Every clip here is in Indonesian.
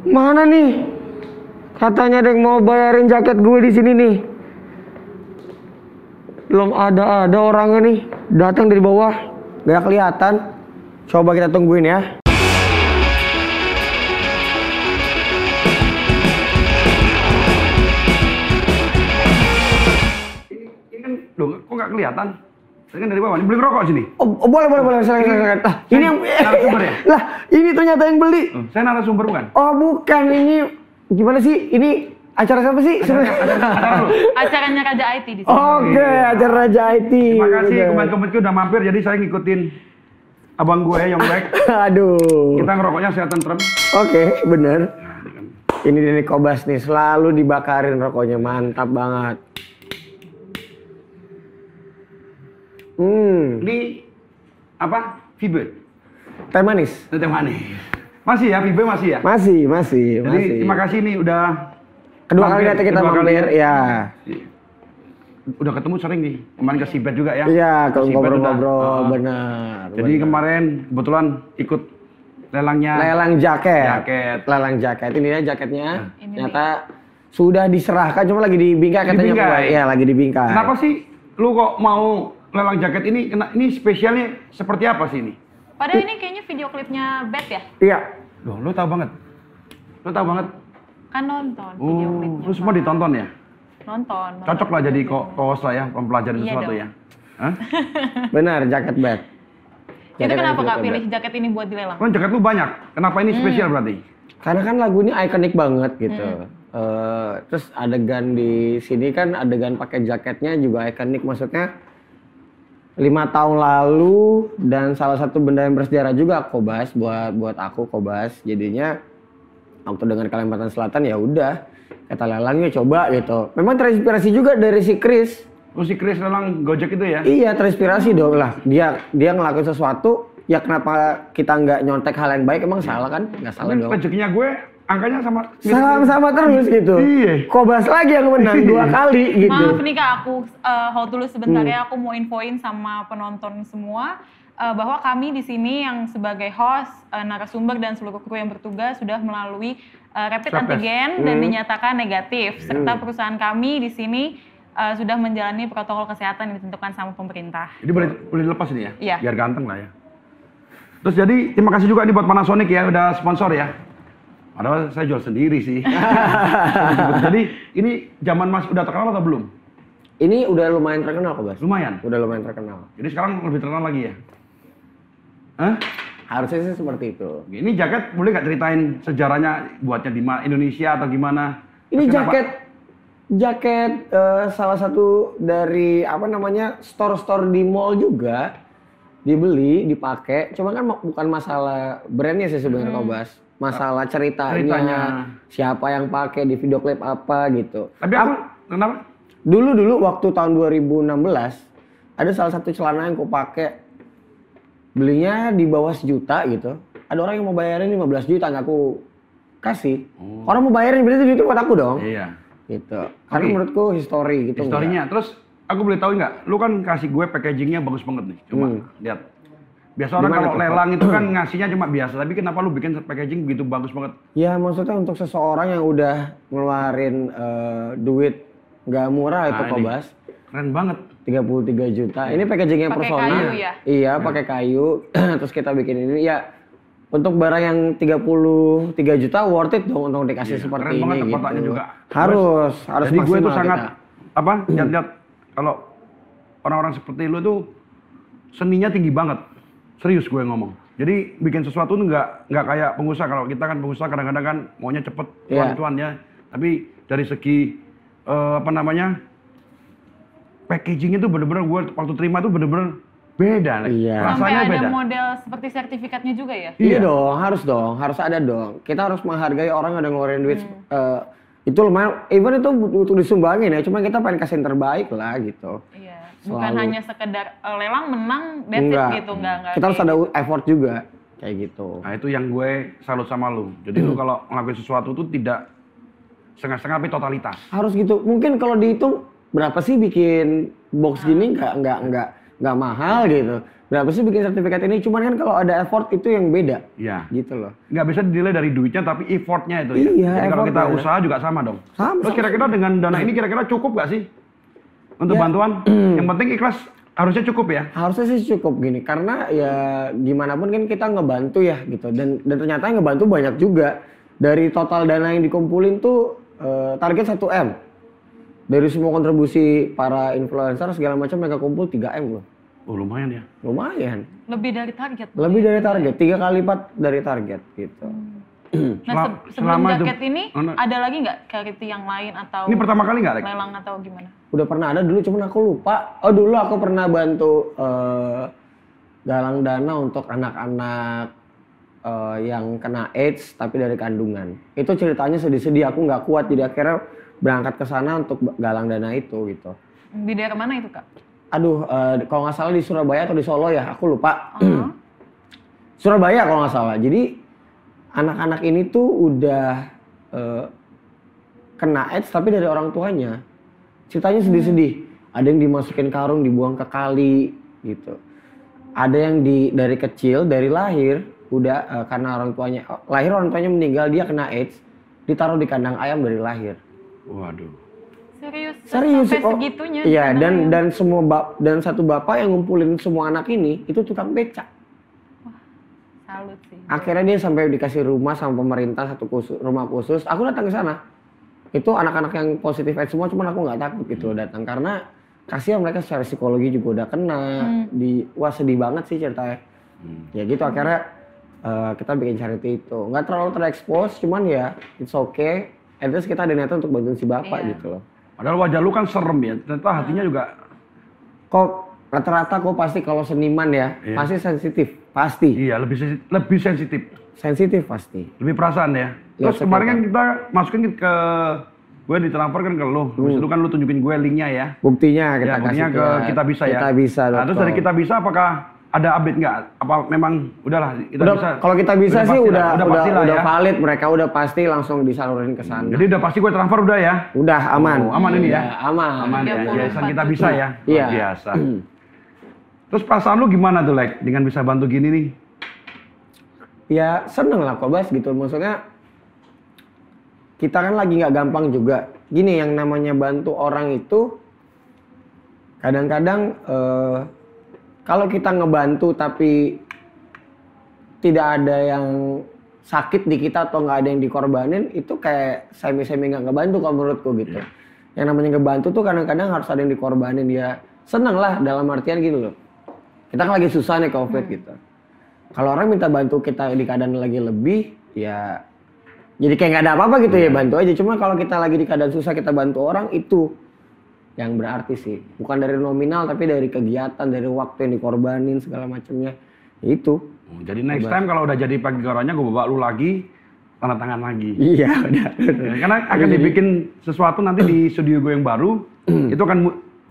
Mana nih? Katanya ada yang mau bayarin jaket gue di sini nih. Belum ada orangnya nih. Datang dari bawah, nggak kelihatan. Coba kita tungguin ya. Ini kan, loh, kok nggak kelihatan? Ini kan dari bawah. Ini beli rokok sini. Oh, boleh. Silakan. Ini yang narasumber ya? Lah, ini ternyata yang beli. Saya narasumber bukan? Oh, bukan. Ini gimana sih? Ini acara siapa sih? Acaranya Raja IT di sini. Oke, acara Raja IT. Terima kasih kemarin-kemarin udah mampir, jadi saya ngikutin abang gue yang baik. Aduh. Kita ngerokoknya sehat tentrem. Oke, bener. Ini dari Kobas nih, selalu dibakarin rokoknya, mantap banget. Ini apa? Vibe? Teh manis? Teh manis. Masih ya, Vibe masih ya? Masih. Jadi terima kasih nih udah kedua kali datang kita mampir, ya. Udah ketemu sering nih, kemarin ke Sibet juga ya? Iya, ngobrol-ngobrol, benar. Jadi kemarin kebetulan ikut lelangnya. Lelang jaket. Lelang jaket, ini ya jaketnya. Ternyata sudah diserahkan, cuma lagi dibingkai katanya. Iya, lagi dibingkai. Kenapa sih lu kok mau lelang jaket ini? Ini spesialnya seperti apa sih ini? Padahal ini kayaknya video klipnya Bad ya? Iya. Loh, lu tahu banget? Kan nonton video klipnya. Lu semua ditonton ya? Nonton. Cocok lah jadi co-host lah ya, mempelajari sesuatu ya. Hah? Benar, jaket Bad. Itu kenapa Kak pilih jaket ini buat dilelang? Kan jaket lu banyak, kenapa ini spesial berarti? Karena kan lagu ini ikonik banget gitu. Terus adegan di sini kan adegan pakai jaketnya juga ikonik, maksudnya 5 tahun lalu dan salah satu benda yang bersejarah juga Kobas buat aku Kobas. Jadinya waktu dengan Kalimantan Selatan ya udah kata lelangnya coba gitu. Memang terinspirasi juga dari si Chris. Oh, si Chris lelang Gojek itu ya? Iya, terinspirasi dong lah. Dia ngelakuin sesuatu, ya kenapa kita nggak nyontek hal yang baik? Emang salah kan? Nggak salah dong. Rezekinya gue angkanya sama terus gitu. Iya. Kobas lagi yang menang 2 kali gitu. Maaf nih Kak, aku hold dulu sebentar ya. Aku mau infoin sama penonton semua bahwa kami di sini yang sebagai host, narasumber dan seluruh kru yang bertugas sudah melalui rapid antigen dan dinyatakan negatif. Serta perusahaan kami di sini sudah menjalani protokol kesehatan yang ditentukan sama pemerintah. Jadi boleh dilepas ini ya? Iya. Biar ganteng lah ya. Terus jadi terima kasih juga nih buat Panasonic ya udah sponsor ya. Padahal saya jual sendiri sih. Jadi ini zaman Mas udah terkenal atau belum? Ini udah lumayan terkenal Kobas. Lumayan? Udah lumayan terkenal. Jadi sekarang lebih terkenal lagi ya? Hah? Harusnya sih seperti itu. Ini jaket boleh nggak ceritain sejarahnya buatnya di Indonesia atau gimana? Ini Terus jaket salah satu dari apa namanya store di mall juga dibeli, dipakai. Cuma kan bukan masalah brandnya sih sebenarnya Kobas, masalah ceritanya, siapa yang pakai di video klip apa gitu. Tapi aku kenapa? Dulu waktu tahun 2016 ada salah satu celana yang aku pakai, belinya di bawah 1 juta gitu. Ada orang yang mau bayarin 15 juta, nggak aku kasih. Orang mau bayarin berarti itu buat aku dong. Iya. Gitu. Karena menurutku histori gitu. Historinya. Terus aku boleh tahu nggak? Lu kan kasih gue packagingnya bagus banget nih. Coba lihat. Biasa orang kalau lelang itu kan ngasihnya cuma biasa. Tapi kenapa lu bikin packaging begitu bagus banget? Ya maksudnya untuk seseorang yang udah ngeluarin duit nggak murah itu Kobas. Keren banget. 33 juta. Ini packagingnya personal. Pakai kayu ya? Iya, pakai kayu. Terus kita bikin ini ya untuk barang yang 33 juta worth it dong untuk dikasih seperti keren ini banget gitu. kotaknya juga. Harus Jadi gue tuh maksimal sangat kita. lihat kalau orang-orang seperti lu tuh seninya tinggi banget. Serius gue ngomong. Jadi bikin sesuatu tuh nggak kayak pengusaha. Kalau kita kan pengusaha kadang-kadang kan maunya cepet tuan-tuan ya. Tapi dari segi packagingnya tuh bener-bener gue waktu terima tuh bener-bener beda. Iya. Sampai Rasanya ada beda. model seperti sertifikatnya juga ya? Iya dong, harus ada dong. Kita harus menghargai orang yang udah ngeluarin duit. Itu lumayan, even itu butuh disumbangin ya. Cuma kita pengen kasih yang terbaik lah gitu. Iya. Bukan hanya sekedar lelang menang, that's it gitu. Enggak. Kita harus ada effort juga kayak gitu. Nah itu yang gue salut sama lu. Jadi lu kalau ngelakuin sesuatu tuh tidak setengah-setengah tapi totalitas. Harus gitu. Mungkin kalau dihitung berapa sih bikin box gini nggak mahal gitu. berapa sih bikin sertifikat ini? Cuman kan kalau ada effort itu yang beda. Iya. Gitu loh. Nggak bisa dinilai dari duitnya, tapi effortnya itu ya. Iya, Jadi kalau kita effortnya. usaha juga sama dong. Sama, Terus kira-kira dengan dana ini kira-kira cukup nggak sih untuk Ya. bantuan? Yang penting ikhlas harusnya cukup ya. Harusnya sih cukup gini, karena ya gimana pun kan kita ngebantu ya gitu. Dan ternyata yang ngebantu banyak juga. Dari total dana yang dikumpulin tuh target 1M. Dari semua kontribusi para influencer segala macam mereka kumpul 3M loh. Oh lumayan ya. Lumayan. Lebih dari target. Lebih dari target, 3 kali lipat dari target gitu. Nah, sebelum selama itu- jaket ini ada lagi nggak charity yang lain atau Ini pertama kali nggak, Lek? lelang atau gimana? Udah pernah ada dulu, cuman aku lupa. Oh dulu aku pernah bantu galang dana untuk anak-anak yang kena AIDS tapi dari kandungan. Itu ceritanya sedih-sedih, aku nggak kuat jadi akhirnya berangkat ke sana untuk galang dana itu gitu. Di daerah mana itu, Kak? Aduh, kalau nggak salah di Surabaya atau di Solo ya, aku lupa. Oh. Surabaya kalau nggak salah. Jadi anak-anak ini tuh udah kena AIDS tapi dari orang tuanya. Ceritanya sedih-sedih. Ada yang dimasukin karung, dibuang ke kali gitu. Ada yang dari kecil, dari lahir udah karena orang tuanya meninggal, dia kena AIDS, ditaruh di kandang ayam dari lahir. Waduh. Serius Sampai kok. segitunya. Iya, di dan satu bapak yang ngumpulin semua anak ini itu tukang becak. salut sih. Akhirnya dia sampai dikasih rumah sama pemerintah rumah khusus. Aku datang ke sana. Itu anak-anak yang positif AIDS semua, cuman aku nggak takut gitu datang karena kasihan mereka secara psikologi juga udah kena. Wah sedih banget sih ceritanya. Ya gitu akhirnya kita bikin charity itu. Nggak terlalu terekspos, cuman ya it's okay. At least kita ada niatan untuk bantuin si bapak gitu loh. Padahal wajah lu kan serem ya, ternyata hatinya juga. Kok rata-rata kok pasti kalau seniman ya, pasti sensitif, pasti. Iya, lebih sensitif, Sensitif pasti. lebih perasaan ya. Terus kemarin kan kita masukin ke gue ditransfer kan ke lu. Habis itu kan lu tunjukin gue linknya ya. Buktinya kita Ya, buktinya kasih ke Kita Bisa ya. Kita Bisa. Nah, terus dari Kita Bisa apakah ada update nggak? Apa memang udahlah kita udah, bisa? kalau kita bisa sih pastilah, udah pastilah ya. valid, mereka udah pasti langsung disalurin ke sana. Jadi udah pasti gue transfer udah ya. Udah aman. Oh, aman ini ya? Aman. Aman ya. 34 Yayasan Kita Bisa ya. Iya. Luar biasa. Terus perasaan lu gimana tuh, Lek, dengan bisa bantu gini nih? Ya seneng lah kok Bas gitu. Maksudnya kita kan lagi nggak gampang juga. Gini yang namanya bantu orang itu kadang-kadang kalau kita ngebantu tapi tidak ada yang sakit di kita atau nggak ada yang dikorbanin, itu kayak semi-semi nggak ngebantu kalau menurutku gitu. Yang namanya ngebantu tuh kadang-kadang harus ada yang dikorbanin, ya seneng lah dalam artian gitu loh. Kita kan lagi susah nih COVID gitu. Kalau orang minta bantu kita di keadaan lagi lebih, ya jadi kayak nggak ada apa-apa gitu ya, bantu aja. Cuma kalau kita lagi di keadaan susah kita bantu orang, itu yang berarti sih. Bukan dari nominal tapi dari kegiatan, dari waktu yang dikorbanin segala macamnya. Ya itu. Jadi next time kalau udah jadi pagi koranya gue bawa lu lagi, tanda tangan lagi. Iya, udah. Karena akan dibikin sesuatu nanti di studio gue yang baru, itu akan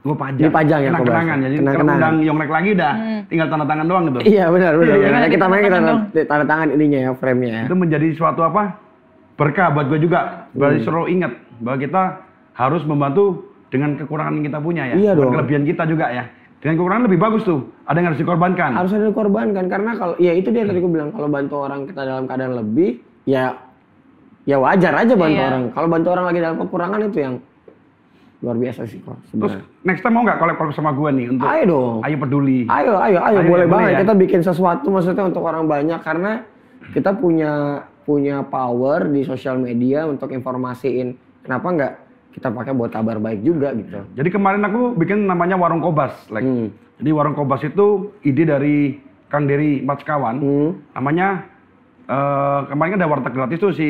gue pajang. Dipajang ya, kenang-kenangan. Jadi kalau undang Yonglek lagi udah tinggal tanda tangan doang gitu. Iya benar. Iya, Karena kita main kita dong. tanda tangan ininya ya, frame-nya ya. Itu menjadi suatu apa? Berkah buat gue juga. Berarti selalu ingat bahwa kita harus membantu dengan kekurangan yang kita punya ya. Iya Bukan dong. kelebihan kita juga ya. Dengan kekurangan lebih bagus tuh. Ada yang harus dikorbankan. Harus ada dikorbankan karena kalau ya itu dia tadi gue bilang, kalau bantu orang kita dalam keadaan lebih ya wajar aja bantu orang. Kalau bantu orang lagi dalam kekurangan itu yang luar biasa sih kok Terus sebenarnya. next time mau nggak collab sama gue nih untuk Ayo dong. Ayo Peduli. Ayo boleh boleh banget ya? kita bikin sesuatu maksudnya untuk orang banyak karena kita punya power di sosial media untuk informasiin. Kenapa nggak kita pakai buat kabar baik juga gitu. Jadi kemarin aku bikin namanya Warung Kobas, Lek. Jadi Warung Kobas itu ide dari Kang Dery Matsekawan. Namanya kemarin kan ada warteg gratis tuh si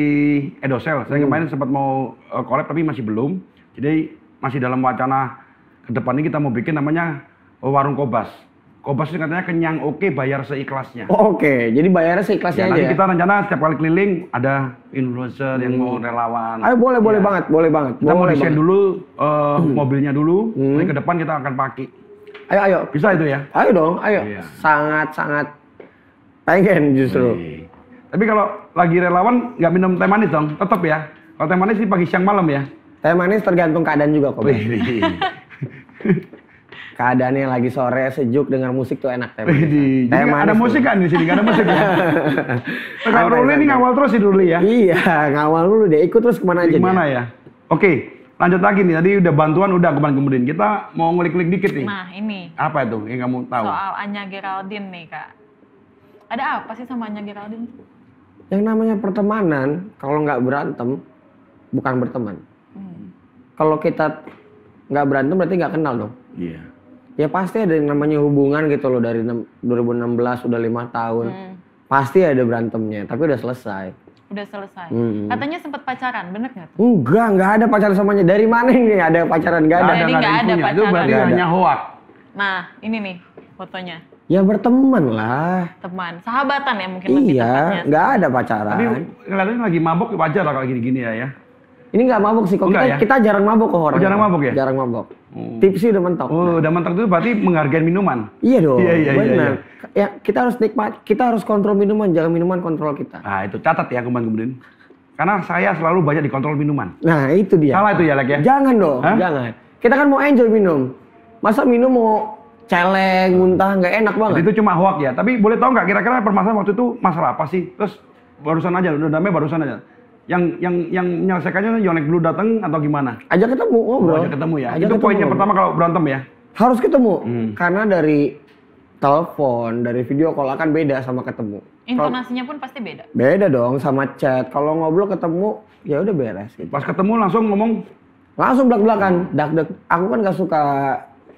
Edosel. Saya kemarin sempat mau collab tapi masih belum. Jadi masih dalam wacana ke depan ini kita mau bikin namanya Warung Kobas. Kobas itu katanya kenyang oke, bayar seikhlasnya. Oke, jadi bayarnya seikhlasnya aja Nanti ya. kita rencana setiap kali keliling ada influencer yang mau relawan. Ayo boleh banget. Kita mau Boleh desain banget. dulu mobilnya dulu, nanti ke depan kita akan pakai. Ayo. Bisa itu ya? Ayo dong, ayo. Iya. Sangat pengen justru. Tapi kalau lagi relawan nggak minum teh manis dong, tetap ya. Kalau teh manis sih pagi siang malam ya. Teh manis tergantung keadaan juga kok. Bang. keadaannya lagi sore sejuk dengar musik tuh enak teh manis. Jadi Teh ada manis musik tuh. kan di sini, nggak ada musik ya. Kalau Ruli ini ngawal terus sih Ruli ya. Iya, ngawal dulu deh, ikut terus kemana aja. Gimana dia. ya? Oke, lanjut lagi nih. Tadi udah bantuan udah kemudian kita mau ngulik-ngulik dikit nih. Nah, ini Apa itu yang kamu tahu? soal Anya Geraldine nih, Kak. Ada apa sih sama Anya Geraldine? Yang namanya pertemanan, kalau nggak berantem, bukan berteman. Kalau kita nggak berantem berarti nggak kenal dong. Iya. Ya pasti ada yang namanya hubungan gitu loh dari 2016 udah 5 tahun. Pasti ada berantemnya, tapi udah selesai. Udah selesai. Hmm. Katanya sempat pacaran, bener nggak tuh? Nggak ada pacaran samanya. Dari mana ini ada pacaran? Nggak ada. Jadi nggak ada infonya. Itu pacaran. berarti Nggak ada. hanya hoak. Nah, ini nih fotonya. Ya berteman lah. Teman, sahabatan ya mungkin lebih Iya, tepatnya. nggak ada pacaran. Tapi kelihatannya lagi mabok wajar lah kalau gini-gini ya. Ini nggak mabuk sih kok. Enggak Kita, ya? kita jarang mabuk kok orangnya. jarang mabuk ya? Jarang mabuk. Tipsy udah mentok. Oh, udah mentok itu berarti menghargai minuman. Iya dong. Iya. Benar. Ya kita harus nikmat. Kita harus kontrol minuman, jangan minuman kontrol kita. Nah, itu catat ya kemudian. Karena saya selalu banyak dikontrol minuman. Nah itu dia. Salah itu ya, Lek ya? Jangan dong, Hah? jangan. Kita kan mau enjoy minum. Masa minum mau celeng, muntah, nggak enak banget. Jadi itu cuma hoak ya. Tapi boleh tahu nggak kira-kira permasalahan waktu itu masalah apa sih? Terus barusan aja, udah damai barusan aja. Yang menyelesaikannya Yonek dulu datang atau gimana? Ajak ketemu, ngobrol. Ajak ketemu ya. Ajak Itu ketemu, poinnya ngobrol. pertama kalau berantem ya. Harus ketemu. Hmm. Karena dari telepon, dari video call akan beda sama ketemu. Intonasinya pun pasti beda. Beda dong sama chat. Kalau ngobrol ketemu, ya udah beres gitu. Pas ketemu langsung ngomong Langsung belak-belakan, dak-dak. Aku kan gak suka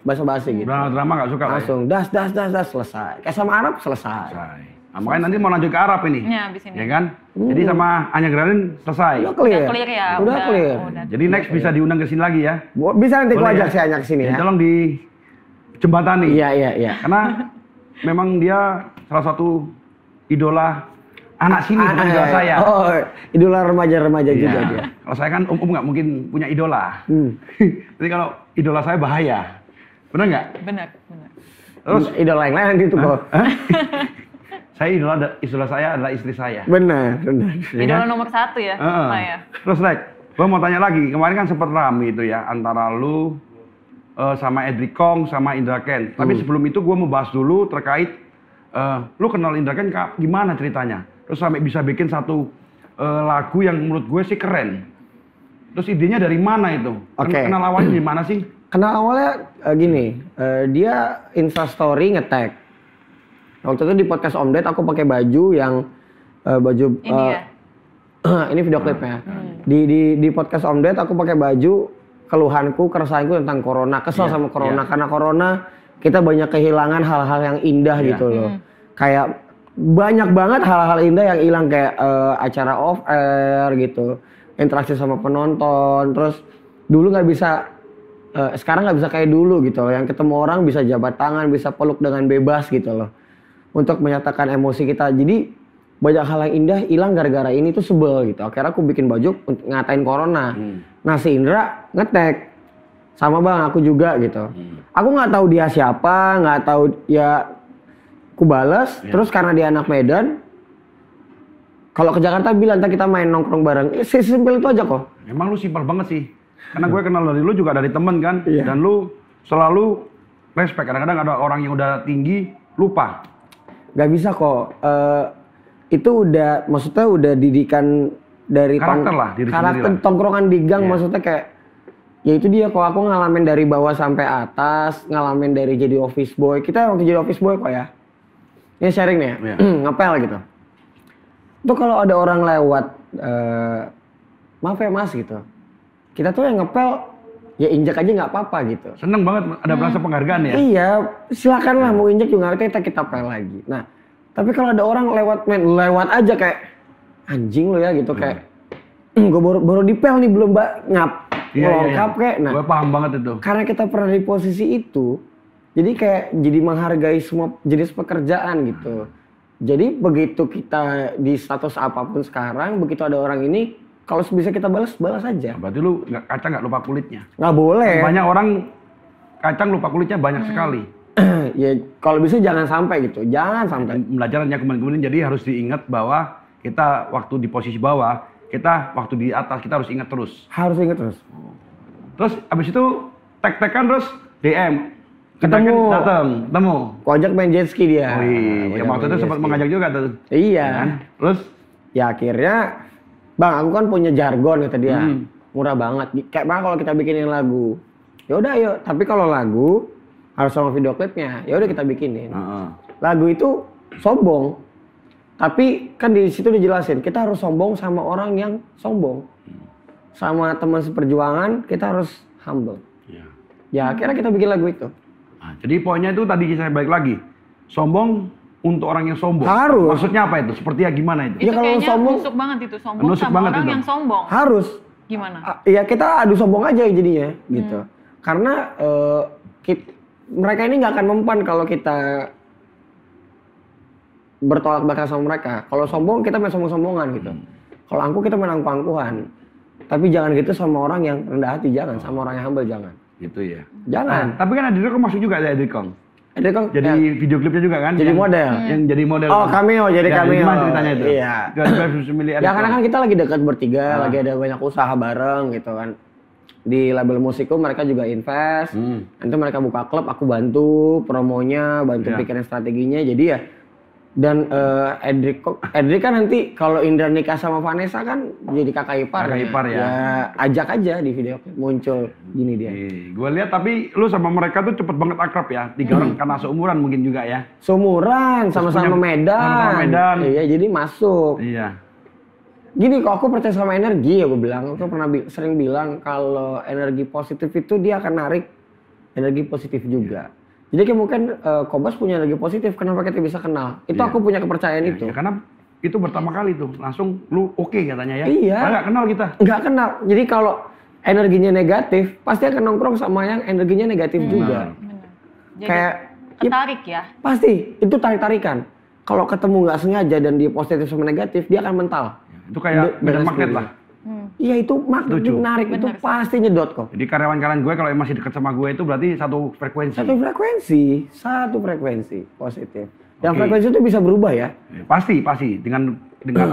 basa-basi gitu. drama nggak suka lah ya. Langsung das selesai. Kayak sama Arab selesai. Selesai. Nah, makanya nanti mau lanjut ke Arab ini. Ya, abis ini. Ya kan? Jadi sama Anya Geraldine selesai. Udah clear. Udah clear ya, Udah clear. udah. Jadi next bisa diundang ke sini lagi ya. Bisa nanti aku Boleh ajak ya? si Anya ke sini ya. Tolong di jembatani. Iya. Karena memang dia salah satu idola anak sini bukan idola saya. Oh, idola remaja-remaja Iya. juga dia. Kalau saya kan nggak mungkin punya idola. Jadi kalau idola saya bahaya. Benar nggak? Bener. Terus idola yang lain nanti itu kok. saya idola saya adalah istri saya. Benar. Ya Idola kan? nomor 1 ya, Heeh. saya. Terus Lek, gue mau tanya lagi. Kemarin kan sempat rame itu ya antara lu sama Edric Kong sama Indra Ken. Tapi sebelum itu gue mau bahas dulu terkait lu kenal Indra Ken gimana ceritanya? Terus sampai bisa bikin satu lagu yang menurut gue sih keren. Terus idenya dari mana itu? Oke. Kenal awalnya di mana sih? Kenal awalnya gini, dia Instastory nge-tag. Waktu itu di podcast Om Ded aku pakai baju yang baju Ini ya. ini video klipnya. Di podcast Om Ded aku pakai baju keluhanku, keresahanku tentang corona, kesel Iya, sama corona iya. karena corona kita banyak kehilangan hal-hal yang indah Iya. gitu loh. Kayak banyak banget hal-hal indah yang hilang kayak acara off air gitu, interaksi sama penonton, terus dulu nggak bisa sekarang nggak bisa kayak dulu gitu loh, yang ketemu orang bisa jabat tangan, bisa peluk dengan bebas gitu loh untuk menyatakan emosi kita. Jadi banyak hal yang indah hilang gara-gara ini tuh sebel gitu. Akhirnya aku bikin baju untuk ngatain corona. Nah si Indra nge-tag sama bang aku juga gitu. Aku nggak tahu dia siapa, nggak tahu ya. Aku bales, terus karena dia anak Medan, kalau ke Jakarta bilang kita main nongkrong bareng. Sesimpel itu aja kok. Emang lu simpel banget sih. Karena gue kenal dari lu juga dari temen kan. Iya. Dan lu selalu respect. Kadang-kadang ada orang yang udah tinggi lupa. Gak bisa kok. Itu udah, maksudnya udah didikan dari Karakter lah, diri karakter sendiri lah. tongkrongan di gang, Iya. maksudnya kayak ya itu dia kok, aku ngalamin dari bawah sampai atas, ngalamin dari jadi office boy. Kita waktu jadi office boy kok ya. Ini sharing nih ya, Iya. ngepel gitu. Itu kalau ada orang lewat, maaf ya mas gitu. Kita tuh yang ngepel, ya injak aja nggak apa-apa gitu. Seneng banget ada merasa penghargaan ya. Iya, silakan lah mau injek juga kita pel lagi. Nah, tapi kalau ada orang lewat aja kayak anjing lo ya gitu kayak gue baru dipel nih belum ngap ngelongkap kayak. Nah, gue paham banget itu. karena kita pernah di posisi itu, jadi kayak jadi menghargai semua jenis pekerjaan gitu. Jadi begitu kita di status apapun sekarang, begitu ada orang ini, kalau bisa kita balas aja. Berarti lu kacang nggak lupa kulitnya. Nggak boleh. Banyak orang kacang lupa kulitnya banyak sekali. Ya kalau bisa jangan sampai gitu, jangan sampai. Belajarnya kemudian jadi harus diingat bahwa kita waktu di posisi bawah, kita waktu di atas kita harus ingat terus. Harus ingat terus. Terus abis itu tek-tekan terus DM. Ketemu. Datang, ketemu. Aku ajak main jet ski dia. Oh iya, Ajak waktu main itu jet sempat ski. mengajak juga tuh. Iya. Kan? Terus Ya akhirnya, bang aku kan punya jargon kata dia. Hmm. Murah banget. Kayak mana kalau kita bikinin lagu? Ya udah ayo. Tapi kalau lagu harus sama video klipnya. Ya udah kita bikinin. Heeh. Lagu itu sombong. Tapi kan di situ dijelasin kita harus sombong sama orang yang sombong. Sama teman seperjuangan kita harus humble. Iya. Ya akhirnya kita bikin lagu itu. Nah, jadi poinnya itu tadi saya balik lagi. Sombong untuk orang yang sombong. Harus. Maksudnya apa itu? Seperti ya gimana itu? Ya, Itu kalau kayaknya sombong- nusuk banget itu, sombong Nusuk sama banget orang itu. yang sombong. Harus. Gimana? Ya kita adu sombong aja jadinya gitu. Karena mereka ini nggak akan mempan kalau kita bertolak belakang sama mereka. Kalau sombong kita main sombong-sombongan gitu. Kalau angkuh kita main angkuh-angkuhan. Tapi jangan gitu sama orang yang rendah hati, jangan. Sama orang yang humble, jangan. Gitu ya. Jangan. Tapi kan Adrikong masuk juga ya Adrikong. Ada kan? Jadi video klipnya juga kan? Jadi yang- model. Yang jadi model. Oh, cameo, jadi Ya, cameo. Gimana ceritanya itu? Iya. Gara-gara bisa milih Ya Adrikong. karena kan kita lagi dekat bertiga, Ah. lagi ada banyak usaha bareng gitu kan. Di label musikku mereka juga invest. Nanti mereka buka klub, aku bantu promonya, bantu Iya. pikirin strateginya. Jadi ya dan Edric kan nanti kalau Indra nikah sama Vanessa kan jadi kakak ipar. Kakak ipar ya. Ajak aja di video klip, muncul gini dia. Gue lihat tapi lu sama mereka tuh cepet banget akrab ya. 3 orang karena seumuran mungkin juga ya. Seumuran, sama-sama punya- Medan. sama-sama Medan. Iya, jadi masuk. Iya. Gini kok aku percaya sama energi ya gue bilang. Aku pernah sering bilang kalau energi positif itu dia akan narik energi positif juga. Jadi kayak mungkin Kobas punya energi positif, kenapa kita bisa kenal? Itu Iya. aku punya kepercayaan Ya, itu. ya karena itu pertama kali tuh langsung lu oke katanya ya. Iya. Padahal nggak kenal kita. Nggak kenal. Jadi kalau energinya negatif, pasti akan nongkrong sama yang energinya negatif juga. Benar. Jadi Kayak ketarik ya. pasti itu tarik-tarikan. Kalau ketemu nggak sengaja dan dia positif sama negatif, dia akan mental. Itu kayak Dengan beda magnet sendiri. lah. Iya itu magnet Setuju. menarik, itu Benar. pasti nyedot kok. Jadi karyawan-karyawan gue kalau yang masih dekat sama gue itu berarti satu frekuensi. Satu frekuensi positif. Yang Oke. frekuensi itu bisa berubah ya. Ya, pasti dengan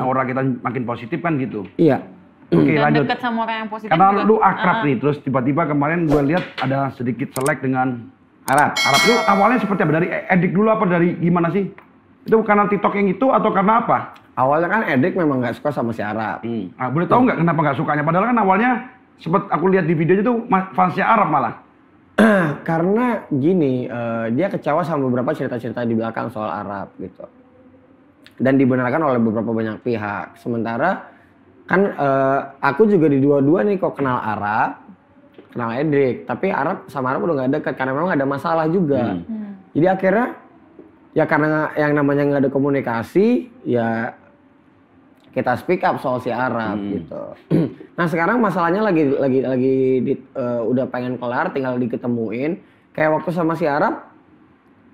aura kita makin positif kan gitu. Iya. Oke Dan lanjut. dekat sama orang yang positif Karena juga. lu akrab nih, terus tiba-tiba kemarin gue lihat ada sedikit selek dengan Arab. Arab. Lu awalnya seperti apa? Dari Edik dulu apa dari gimana sih? Itu karena TikTok yang itu atau karena apa? Awalnya kan Edric memang nggak suka sama si Arab. Nah, boleh tahu nggak kenapa nggak sukanya? Padahal kan awalnya sempet aku lihat di videonya tuh fansnya Arab malah. Karena gini, dia kecewa sama beberapa cerita-cerita di belakang soal Arab gitu. Dan dibenarkan oleh beberapa banyak pihak. Sementara kan aku juga di dua-dua nih kok kenal Arab, kenal Edric. Tapi Arab sama Arab udah nggak dekat karena memang ada masalah juga. Jadi akhirnya ya karena yang namanya nggak ada komunikasi, ya kita speak up soal si Arab gitu. Nah sekarang masalahnya lagi udah pengen kelar, tinggal diketemuin. Kayak waktu sama si Arab,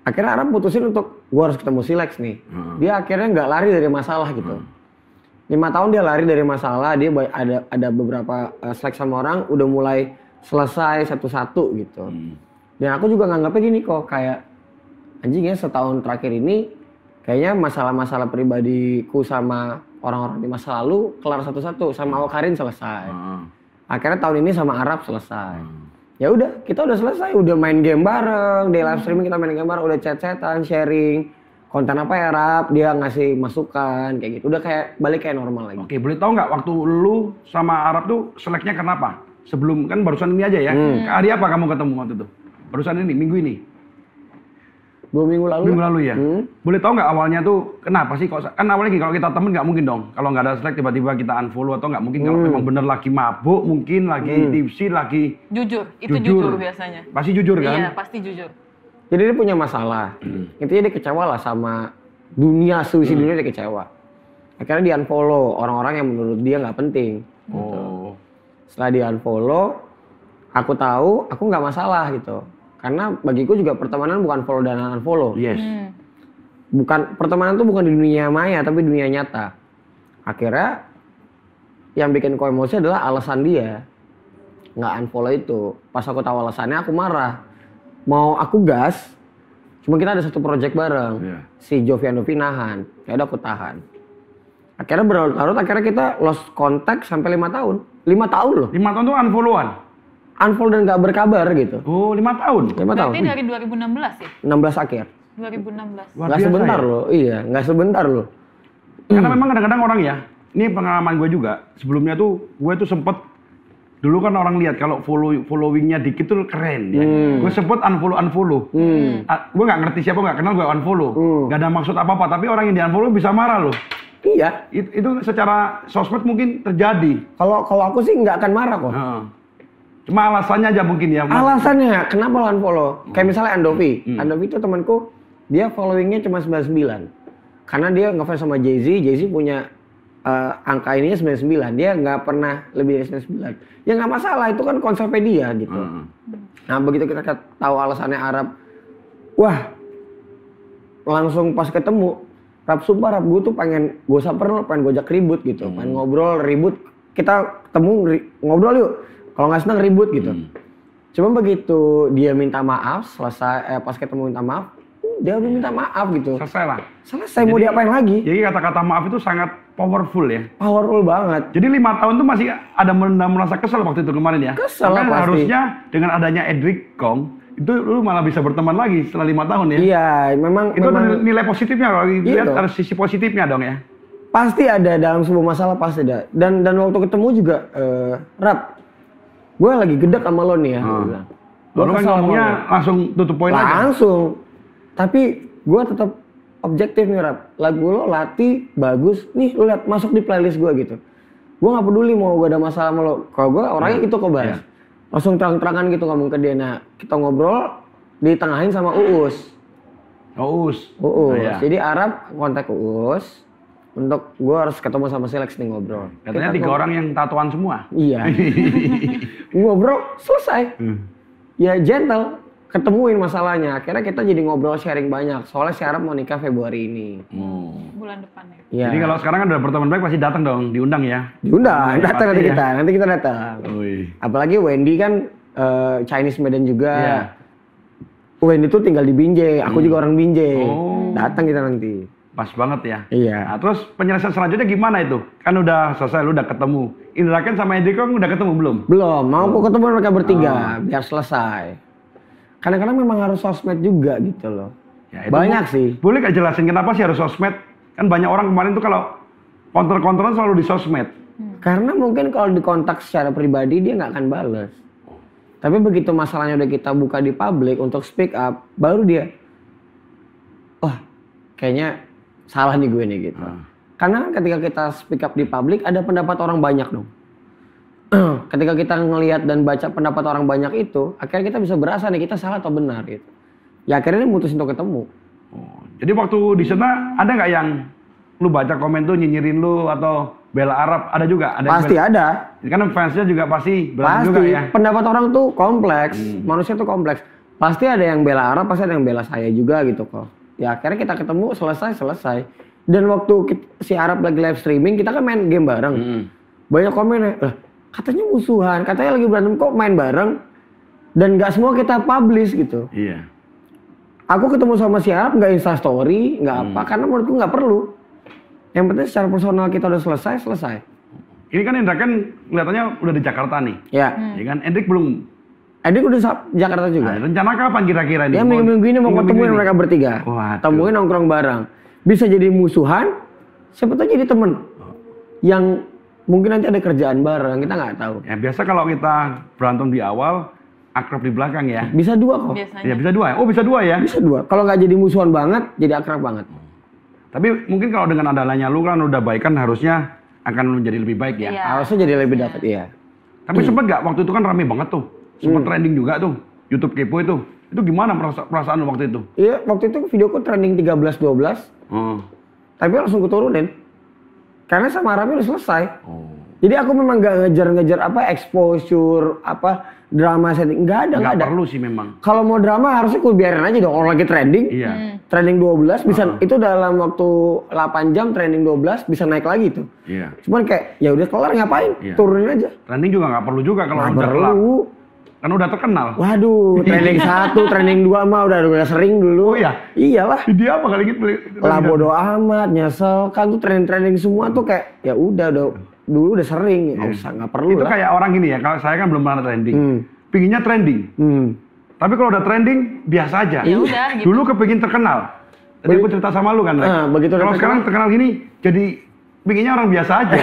akhirnya Arab putusin untuk gua harus ketemu si Lex nih. Dia akhirnya nggak lari dari masalah gitu. 5 tahun dia lari dari masalah, dia ada beberapa selek sama orang udah mulai selesai satu-satu gitu. Dan aku juga nganggapnya gini kok, kayak anjing ya setahun terakhir ini kayaknya masalah-masalah pribadiku sama orang-orang di masa lalu kelar satu-satu, sama Awkarin selesai. Akhirnya tahun ini sama Arab selesai. Ya udah, kita udah selesai, udah main game bareng, di live streaming kita main game bareng, udah chat-chatan, sharing konten apa ya Arab, dia ngasih masukan kayak gitu. Udah kayak balik kayak normal lagi. Oke, boleh tahu nggak waktu lu sama Arab tuh seleknya kenapa? Sebelum kan barusan ini aja ya. Hari apa kamu ketemu waktu itu? Barusan ini, minggu ini. 2 minggu lalu. Minggu lalu ya. Boleh tahu nggak awalnya tuh kenapa sih? Kan awalnya kalau kita temen nggak mungkin dong. Kalau nggak ada selek tiba-tiba kita unfollow atau nggak mungkin. Kalau memang bener lagi mabuk, mungkin lagi tipsy, lagi Jujur, itu jujur biasanya. pasti jujur kan? Iya, pasti jujur. Jadi dia punya masalah. Intinya dia kecewa lah sama dunia, seluruh dunia dia kecewa. Akhirnya dia unfollow orang-orang yang menurut dia nggak penting. Oh. Setelah dia unfollow, aku tahu aku nggak masalah gitu. Karena bagiku juga pertemanan bukan follow dan unfollow. Yes. Bukan, pertemanan tuh bukan di dunia maya tapi dunia nyata. Akhirnya yang bikin ku emosi adalah alasan dia nggak unfollow itu. Pas aku tahu alasannya aku marah. Mau aku gas, cuma kita ada satu project bareng. Iya. Si Jovian Novi nahan, ya udah aku tahan. Akhirnya berlarut-larut, akhirnya kita lost contact sampai 5 tahun. 5 tahun loh. 5 tahun tuh unfollowan. unfollow dan gak berkabar gitu. Oh, 5 tahun. 5 tahun. Berarti dari 2016 ya? 16 akhir. 2016. Luar Nggak biasa sebentar ya. loh, iya, nggak sebentar loh. Karena memang kadang-kadang orang ya, ini pengalaman gue juga. Sebelumnya tuh gue tuh sempet dulu kan orang lihat kalau followingnya dikit tuh keren ya. Gue sempet unfollow. Gue nggak ngerti siapa, nggak kenal, gue unfollow. Gak ada maksud apa-apa, tapi orang yang di unfollow bisa marah loh. Iya. Itu secara sosmed mungkin terjadi. Kalau aku sih nggak akan marah kok. Heeh. Cuma alasannya aja mungkin ya. Alasannya kenapa lo unfollow? Kayak misalnya Andovi. Andovi itu temanku, dia followingnya cuma 99. Karena dia ngefans sama Jay-Z punya angka ininya 99. Dia nggak pernah lebih dari 99. Ya nggak masalah, itu kan konsepnya dia gitu. Nah begitu kita tahu alasannya Arab, wah langsung pas ketemu, Rap sumpah Rap, gue tuh pengen gue samper lo, pengen gue ajak ribut gitu, pengen ngobrol ribut, kita ketemu ngobrol yuk, kalau nggak seneng ribut gitu. Cuma begitu dia minta maaf, selesai pas ketemu minta maaf, dia udah minta maaf gitu. Selesai lah. Selesai, mau diapain lagi? Jadi kata-kata maaf itu sangat powerful ya. Powerful banget. Jadi 5 tahun tuh masih ada merasa kesel waktu itu kemarin ya. Kesel lah pasti. Harusnya dengan adanya Edric Kong itu lu malah bisa berteman lagi setelah 5 tahun ya. Iya, memang Itu ada nilai positifnya kalau dilihat dong. ada sisi positifnya dong ya. Pasti ada dalam sebuah masalah, pasti ada. Dan waktu ketemu juga, Rap, gue lagi gedek sama lo nih ya. Gua bilang. Gua Lalu kan kesel sama ngomongnya lo. langsung tutup poin aja. Langsung. Tapi gue tetap objektif nih Rap. Lagu lo latih bagus, nih lo liat masuk di playlist gue gitu. Gue nggak peduli mau gue ada masalah sama lo. Kalau gue orangnya gitu kok bahas. Langsung terang-terangan gitu ngomong ke dia. Nah kita ngobrol ditengahin sama Uus. Uus. Iya. Jadi Arab kontak Uus untuk gue harus ketemu sama Silex nih ngobrol. Katanya 3 orang yang tatoan semua. Iya. Ngobrol selesai. Ya gentle, ketemuin masalahnya. Akhirnya kita jadi ngobrol sharing banyak. Soalnya si Arab mau nikah Februari ini. Bulan depan ya. Iya. Jadi kalau sekarang kan udah berteman baik pasti datang dong, diundang ya. Diundang, Iya, datang pasti nanti ya. kita. Nanti kita datang. Wih. Apalagi Wendy kan Chinese Medan juga. Iya. Wendy tuh tinggal di Binjai. Aku juga orang Binjai. Oh. Datang kita nanti. Pas banget ya. Iya. Nah, terus penyelesaian selanjutnya gimana itu? Kan udah selesai, lu udah ketemu. Indra Ken sama Edric Kong udah ketemu belum? Belum, mau aku ketemu mereka bertiga biar selesai. Kadang-kadang memang harus sosmed juga gitu loh. Ya, itu Banyak sih. Boleh gak jelasin kenapa sih harus sosmed? Kan banyak orang kemarin tuh kalau counter-counteran selalu di sosmed. Karena mungkin kalau dikontak secara pribadi dia nggak akan bales. Tapi begitu masalahnya udah kita buka di publik untuk speak up, baru dia, wah kayaknya salah nih gue nih gitu. Karena ketika kita speak up di publik ada pendapat orang banyak dong. Ketika kita ngelihat dan baca pendapat orang banyak itu, akhirnya kita bisa berasa nih kita salah atau benar gitu. Ya akhirnya dia mutusin untuk ketemu. Oh, jadi waktu di sana ada nggak yang lu baca komen tuh nyinyirin lu atau bela Arab? Ada juga? Ada yang Pasti ada. Karena fansnya juga pasti berantem juga Pasti. ya. Pendapat orang tuh kompleks. Manusia tuh kompleks. Pasti ada yang bela Arab, pasti ada yang bela saya juga gitu kok. Ya akhirnya kita ketemu, selesai. Dan waktu si Arab lagi live streaming, kita kan main game bareng. Banyak komen ya, katanya musuhan, katanya lagi berantem kok main bareng. Dan gak semua kita publish gitu. Iya. Aku ketemu sama si Arab nggak instastory, nggak apa, karena menurutku nggak perlu. Yang penting secara personal kita udah selesai. Ini kan Indra kan kelihatannya udah di Jakarta nih. Ya. Ya kan Edric belum. Edric udah Jakarta juga. Nah, rencana kapan kira-kira ini? Ya minggu-minggu ini mau Minggu-minggu ketemuin ini? mereka bertiga. Waduh. Temuin nongkrong bareng. Bisa jadi musuhan, siapa tahu jadi temen. Yang mungkin nanti ada kerjaan bareng, kita nggak tahu. Ya biasa kalau kita berantem di awal, akrab di belakang ya. Bisa dua kok. Biasanya. Ya bisa 2 ya? Oh bisa 2 ya? Bisa dua. Kalau nggak jadi musuhan banget, jadi akrab banget. Tapi mungkin kalau dengan adanya lu kan udah baik kan harusnya akan menjadi lebih baik ya. Iya. Harusnya jadi lebih dapat ya. Tapi sempet gak waktu itu kan rame banget tuh. Sempet trending juga tuh. YouTube Kepo itu. Itu gimana perasaan lu waktu itu? Iya, waktu itu videoku trending 13-12, tapi langsung kuturunin. Karena sama Arabnya udah selesai. Jadi aku memang nggak ngejar-ngejar apa exposure, apa drama setting, nggak ada. Nggak perlu sih memang. Kalau mau drama harusnya aku biarin aja dong, orang lagi trending. Iya. Trending 12 bisa itu dalam waktu 8 jam trending 12 bisa naik lagi tuh. Iya. Cuman kayak ya udah kelar ngapain? Iya. Turunin aja. Trending juga nggak perlu juga kalau Nggak udah kelar. perlu. Kan udah terkenal. Waduh, trending 1, trending 2 mah udah sering dulu. Oh iya? Iyalah. Dia apa kali gitu? Lah bodo amat, nyesel kan tuh trending semua tuh kayak ya udah dulu udah sering, nggak usah, nggak perlu Itu lah. kayak orang gini ya, kalau saya kan belum pernah trending. pinginnya trending. Tapi kalau udah trending, biasa aja. Ya udah, gitu. Dulu kepingin terkenal. Tadi aku cerita sama lu kan, begitu kalau udah sekarang terkenal gini, jadi pinginnya orang biasa aja.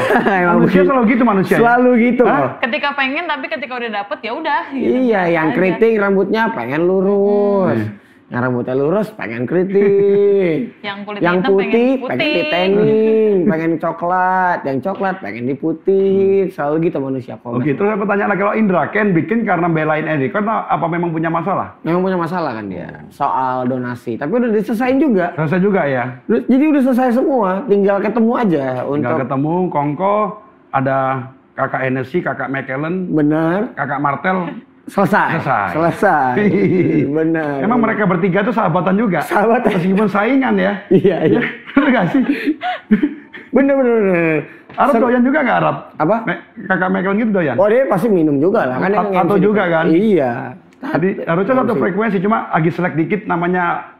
Emang Manusia begitu. selalu gitu manusia. Selalu gitu. Hah? kok. Ketika pengen, tapi ketika udah dapet ya udah. Gitu. Iya, yang Aja. keriting rambutnya pengen lurus. Yang rambutnya lurus pengen keriting. Yang kulit Yang hitam putih pengen putih. ditening, pengen coklat. Yang coklat pengen diputih. Selalu gitu manusia kok. Oke, terus aku tanya lagi, kalau Indra Ken bikin karena belain Enrico, apa memang punya masalah? Memang punya masalah kan dia soal donasi. Tapi udah diselesain juga. Rasa juga ya. Jadi udah selesai semua. Tinggal ketemu aja Tinggal untuk ketemu, Kongko, ada kakak Energi, kakak McKellen, benar kakak Martel. selesai. Benar. Emang mereka bertiga tuh sahabatan juga? Sahabatan. Meskipun saingan ya? Iya. Bener gak sih? Bener. Arab doyan juga nggak Arab? Apa? Kakak McKellen gitu doyan? Oh dia pasti minum juga lah kan yang Atau MC juga kan? Iya. Jadi harusnya satu frekuensi, cuma lagi selek dikit, namanya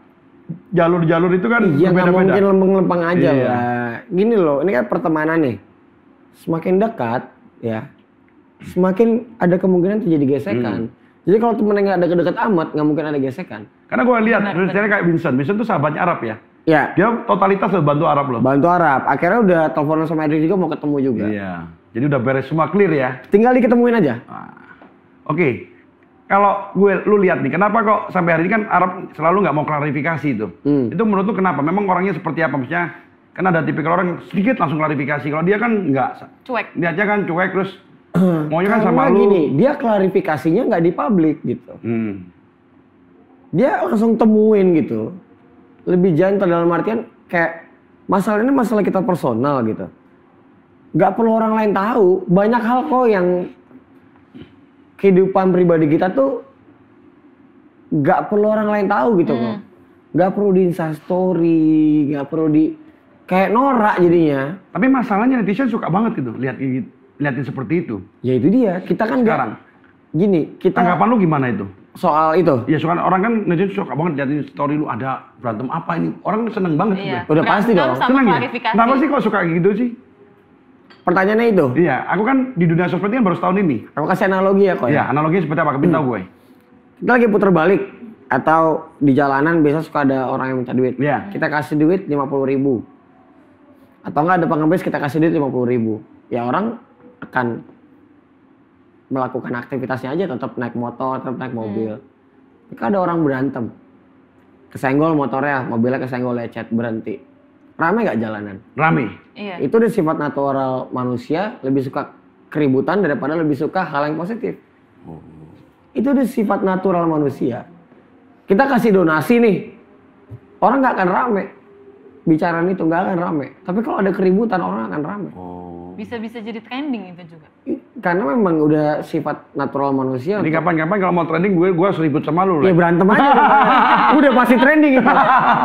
jalur-jalur itu kan Iya nggak berbeda-beda. mungkin lempeng-lempeng aja Iya. lah. Gini loh, ini kan pertemanan nih. Semakin dekat ya, semakin ada kemungkinan terjadi gesekan. Jadi kalau temennya nggak deket-deket amat, nggak mungkin ada gesekan. Karena gue lihat, misalnya kayak Vincent tuh sahabatnya Arab ya. Ya, Dia totalitas udah bantu Arab loh. bantu Arab. Akhirnya udah teleponan sama Edric juga mau ketemu juga. Iya. Jadi udah beres semua, clear ya. Tinggal diketemuin aja. Oke. Kalau lu lihat nih, kenapa kok sampai hari ini kan Arab selalu nggak mau klarifikasi itu? Itu menurut lu kenapa? Memang orangnya seperti apa? Maksudnya, kan ada tipikal orang sedikit langsung klarifikasi. Kalau dia kan nggak. Cuek. Niatnya kan cuek, terus maunya kan sama Karena lu. gini, dia klarifikasinya nggak di publik gitu. Dia langsung temuin gitu. Lebih gentle dalam artian kayak masalah ini masalah kita personal gitu. Nggak perlu orang lain tahu. Banyak hal kok yang kehidupan pribadi kita tuh nggak perlu orang lain tahu gitu kok. Nggak perlu di Instastory, nggak perlu di kayak norak jadinya. Tapi masalahnya netizen suka banget gitu liatin seperti itu. Ya itu dia. Kita kan nggak Sekarang. gini. Kita Tanggapan lu gimana itu? soal itu. Ya soalnya orang kan netizen suka banget liatin story lu ada berantem apa ini. Orang seneng banget Iya. gitu. Udah pasti Berantem dong. sama Seneng ya? klarifikasi. Kenapa sih kok suka gitu sih? Pertanyaannya itu. Iya, aku kan di dunia sosmed ini kan baru setahun ini. Aku kasih analogi ya kok Iya, ya. analoginya seperti apa? Kepin tahu gue. Kita lagi puter balik atau di jalanan biasa suka ada orang yang minta duit. Iya. Kita kasih duit 50.000. Atau enggak ada pengemis kita kasih duit 50.000. Ya orang akan melakukan aktivitasnya aja, tetap naik motor, tetap naik mobil. Jika ada orang berantem, kesenggol motornya, mobilnya kesenggol lecet, berhenti. Rame nggak jalanan? Rame. Iya. Itu udah sifat natural manusia, lebih suka keributan daripada lebih suka hal yang positif. Itu udah sifat natural manusia. Kita kasih donasi nih, orang nggak akan rame. Bicaraan itu nggak akan rame. Tapi kalau ada keributan, orang akan rame. Bisa jadi trending itu juga. Karena memang udah sifat natural manusia. Jadi kapan-kapan kalau mau trending gue harus ribut sama lu. Ya Lek. berantem aja. Udah pasti trending itu.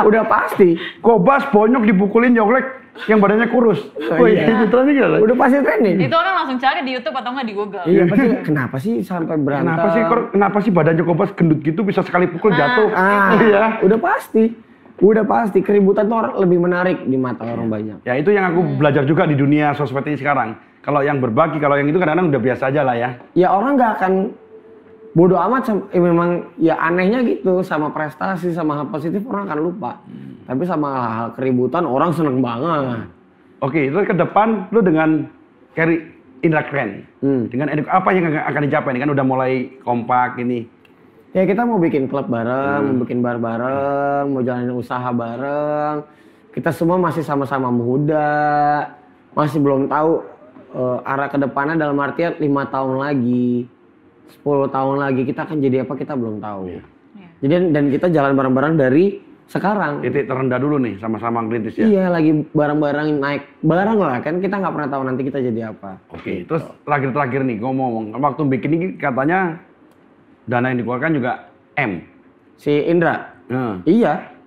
Udah pasti. Kobas bonyok dipukulin Yoglek yang badannya kurus. Wih, Iya. itu trending gak? Lek? Udah pasti trending. Itu orang langsung cari di YouTube atau nggak di Google. Iya pasti. Kenapa sih sampai berantem? Kenapa sih badannya Kobas gendut gitu bisa sekali pukul jatuh? Iya. Udah pasti. Udah pasti keributan tuh orang lebih menarik di mata orang banyak. Ya itu yang aku belajar juga di dunia sosmed ini sekarang. Kalau yang berbagi, kalau yang itu kadang-kadang udah biasa aja lah ya. Ya orang nggak akan bodoh amat memang ya anehnya gitu sama prestasi sama hal positif orang akan lupa. Tapi sama hal-hal keributan orang seneng banget. Oke, terus ke depan lu dengan Kerry Indra Ken. Dengan apa yang akan dicapai? Ini kan udah mulai kompak ini. Ya kita mau bikin klub bareng, mau bikin bar bareng, mau jalanin usaha bareng. Kita semua masih sama-sama muda, masih belum tahu arah ke depannya dalam artian 5 tahun lagi, 10 tahun lagi kita akan jadi apa kita belum tahu. Jadi dan kita jalan bareng-bareng dari sekarang. Titik terendah dulu nih sama-sama ngerintis ya. Iya lagi bareng-bareng naik bareng lah kan kita nggak pernah tahu nanti kita jadi apa. Oke, terus terakhir nih ngomong waktu bikin ini katanya dana yang dikeluarkan juga M. Si Indra. Iya.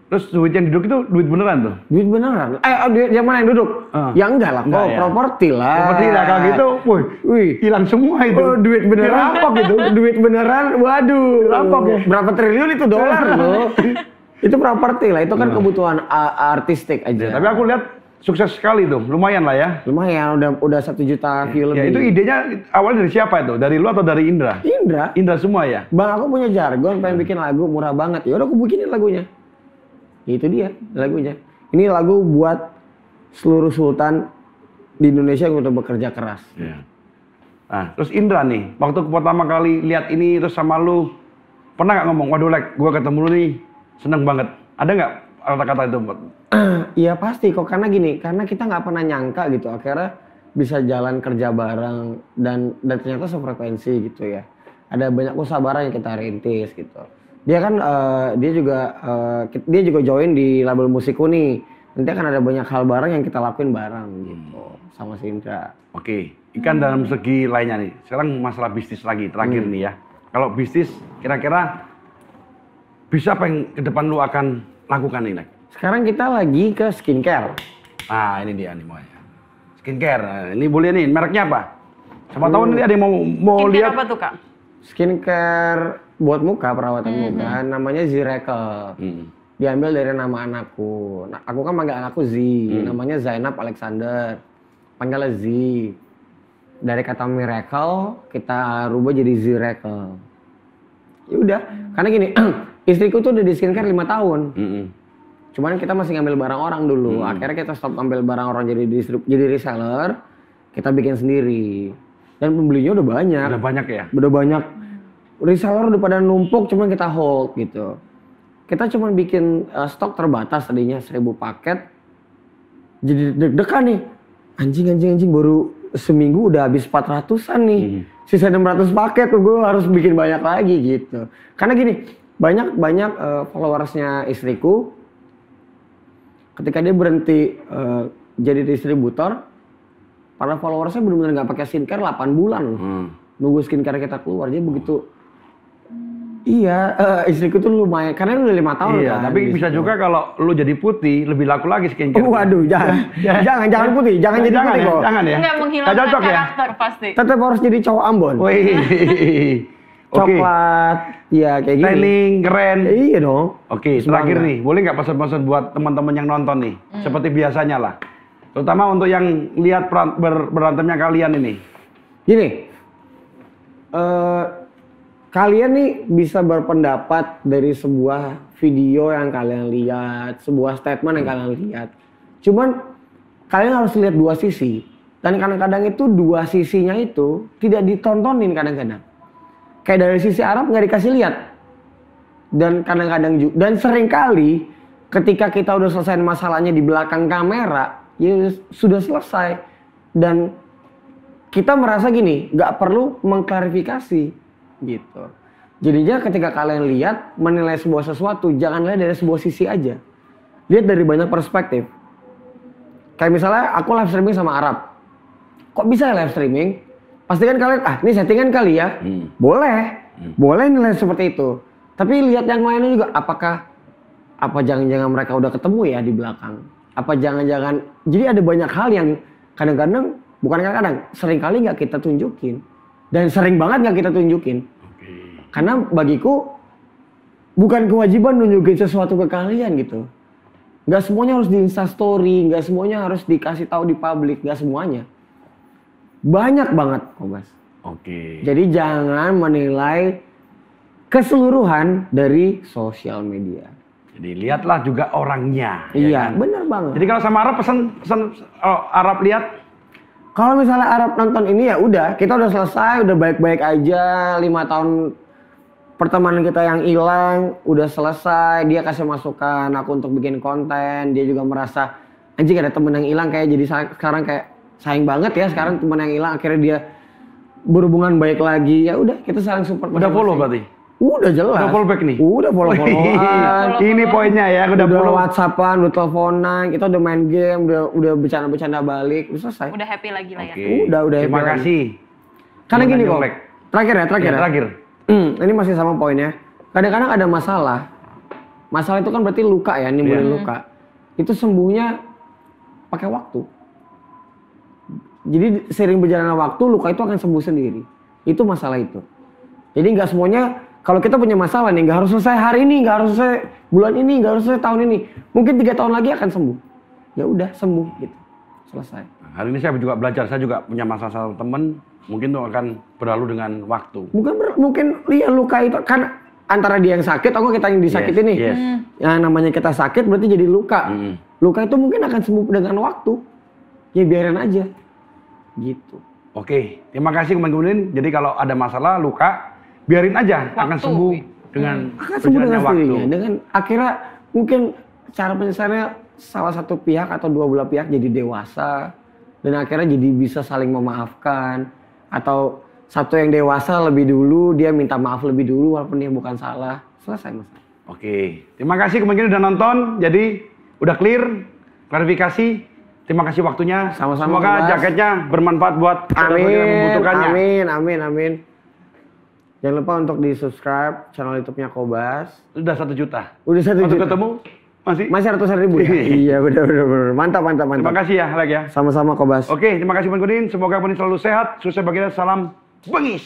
Terus duit yang duduk itu duit beneran tuh? Duit beneran. Duit yang mana yang duduk? Ya enggak lah, Enggak, kok ya? properti lah. Properti lah kalau gitu, wih, hilang semua itu. Oh, duit beneran. Dirampok gitu. Duit beneran, waduh. Dirampok ya? Berapa triliun itu dolar loh. Itu properti lah, itu kan kebutuhan artistik aja. Ya, tapi aku lihat sukses sekali tuh, lumayan lah ya. Lumayan, udah 1 juta view Ya lebih. itu idenya awalnya dari siapa itu? Dari lu atau dari Indra? Indra. Indra semua ya? Bang, aku punya jargon, pengen bikin lagu murah banget. Ya udah aku bikinin lagunya. Itu dia lagunya. Ini lagu buat seluruh sultan di Indonesia yang udah bekerja keras. Iya. Nah, terus Indra nih, waktu pertama kali lihat ini terus sama lu, pernah nggak ngomong, waduh Lek, gua ketemu lu nih, seneng banget. Ada nggak kata-kata itu? Iya pasti kok, karena gini, karena kita nggak pernah nyangka gitu, akhirnya bisa jalan kerja bareng dan ternyata sefrekuensi gitu ya. Ada banyak usaha bareng yang kita rintis gitu. Dia kan dia juga join di label musikku nih. Nanti akan ada banyak hal bareng yang kita lakuin bareng gitu sama si Indra. Oke, ikan dalam segi lainnya nih. Sekarang masalah bisnis lagi terakhir nih ya. Kalau bisnis kira-kira bisa apa yang ke depan lu akan lakukan nih, Lek? Sekarang kita lagi ke skincare. Nah, ini dia nih semuanya. Skincare. Nah, ini boleh nih, mereknya apa? Siapa tahu nanti ada yang mau Skincare lihat. apa tuh Kak? Skincare buat muka, perawatan muka, namanya Ziracle. Diambil dari nama anakku. Nah, aku kan manggil anakku Z, namanya Zainab Alexander. Panggilnya Z. Dari kata miracle, kita rubah jadi Ziracle. Ya udah, karena gini, istriku tuh udah di skincare 5 tahun. Cuman kita masih ngambil barang orang dulu. Akhirnya kita stop ambil barang orang jadi reseller, kita bikin sendiri. Dan pembelinya udah banyak. Udah banyak ya? Udah banyak. Reseller udah pada numpuk, cuman kita hold gitu. Kita cuma bikin stok terbatas tadinya 1000 paket. Jadi deg-degan nih. Anjing baru seminggu udah habis 400-an nih. Sisa 600 paket tuh gue harus bikin banyak lagi gitu. Karena gini, banyak followersnya istriku. Ketika dia berhenti jadi distributor, para followersnya benar-benar nggak pakai skincare 8 bulan loh. Nunggu skincare kita keluar. Jadi begitu. Iya, istriku tuh lumayan, karena udah 5 tahun Iya, kan. tapi bisa juga kalau lu jadi putih, lebih laku lagi skincare. Waduh, jangan putih, jangan jadi putih kok. Jangan ya. Nggak menghilangkan cocok ya? karakter pasti. Tetap harus jadi cowok Ambon. Wih. Oke. Coklat, ya kayak gini. Training keren. Iya dong. Oke, terakhir nih, boleh nggak pesan-pesan buat teman-teman yang nonton nih, seperti biasanya lah. Terutama untuk yang lihat berantemnya kalian ini. Gini, kalian nih bisa berpendapat dari sebuah video yang kalian lihat, sebuah statement yang kalian lihat. Cuman kalian harus lihat dua sisi. Dan kadang-kadang itu dua sisinya itu tidak ditontonin kadang-kadang. Kayak dari sisi Arab nggak dikasih lihat. Dan kadang-kadang juga, dan seringkali ketika kita udah selesai masalahnya di belakang kamera, ya sudah selesai. Dan kita merasa gini, nggak perlu mengklarifikasi. Gitu. Jadinya ketika kalian lihat menilai sebuah sesuatu, jangan lihat dari sebuah sisi aja. Lihat dari banyak perspektif. Kayak misalnya aku live streaming sama Arab. Kok bisa live streaming? Pastikan kalian, ini settingan kali ya. Boleh nilai seperti itu. Tapi lihat yang lainnya juga, apa jangan-jangan mereka udah ketemu ya di belakang? Apa jangan-jangan, jadi ada banyak hal yang kadang-kadang, bukan kadang-kadang, sering kali nggak kita tunjukin. Dan sering banget nggak kita tunjukin. Karena bagiku bukan kewajiban nunjukin sesuatu ke kalian gitu. Nggak semuanya harus di Instastory, nggak semuanya harus dikasih tahu di publik, nggak semuanya. Banyak banget, Mas. Oke. Jadi jangan menilai keseluruhan dari sosial media. Jadi lihatlah juga orangnya. Iya, kan? benar banget. Jadi kalau sama Arab pesan Arab lihat. Kalau misalnya Arab nonton ini ya udah, kita udah selesai, udah baik-baik aja. 5 tahun pertemanan kita yang hilang, udah selesai. Dia kasih masukan aku untuk bikin konten. Dia juga merasa anjing ada temen yang hilang, kayak jadi sekarang kayak sayang banget ya sekarang temen yang hilang. Akhirnya dia berhubungan baik lagi. Ya udah, kita saling support. Udah follow berarti? Udah jelas. Udah follow back nih? Udah follow-followan. Ini poinnya ya, udah follow. WhatsAppan, udah teleponan, kita udah main game, udah bercanda-bercanda balik, udah selesai. Udah happy lagi lah ya. Udah Terima happy kasih. Karena gini kok. Nyolek. Terakhir ya. Terakhir. Ini masih sama poinnya. Kadang-kadang ada masalah. Masalah itu kan berarti luka ya, nimbulin luka. Itu sembuhnya pakai waktu. Jadi sering berjalannya waktu, luka itu akan sembuh sendiri. Itu masalah itu. Jadi nggak semuanya, kalau kita punya masalah nih, nggak harus selesai hari ini, nggak harus selesai bulan ini, nggak harus selesai tahun ini. Mungkin 3 tahun lagi akan sembuh. ya udah sembuh gitu, selesai. Hari ini saya juga belajar, saya juga punya masalah sama temen, mungkin itu akan berlalu dengan waktu. Mungkin dia luka itu kan antara dia yang sakit atau kita yang disakitin nih. Yes. Yang namanya kita sakit berarti jadi luka. Luka itu mungkin akan sembuh dengan waktu. Ya biarin aja. Gitu. Oke, terima kasih kemudian. Jadi kalau ada masalah luka, biarin aja akan sembuh dengan Akan sembuh dengan waktu. sendirinya. Dengan akhirnya mungkin cara penyelesaiannya salah satu pihak atau dua belah pihak jadi dewasa dan akhirnya jadi bisa saling memaafkan, atau satu yang dewasa lebih dulu dia minta maaf lebih dulu walaupun dia bukan salah, selesai mas. Oke, terima kasih kemungkinan udah nonton. Jadi udah clear, klarifikasi. Terima kasih waktunya. Sama-sama, Semoga Mas. jaketnya bermanfaat buat saudara-saudara yang membutuhkannya. Amin. Jangan lupa untuk di subscribe channel YouTube-nya Kobas. Udah 1 juta. Udah 1 Waktu juta. ketemu masih. Ratusan ribu ya? Iya benar. Mantap. Terima kasih ya, Leg ya. Sama-sama Kobas. Oke, terima kasih Bang Kudin. Semoga Bang Kudin selalu sehat. Sukses bagian salam bengis.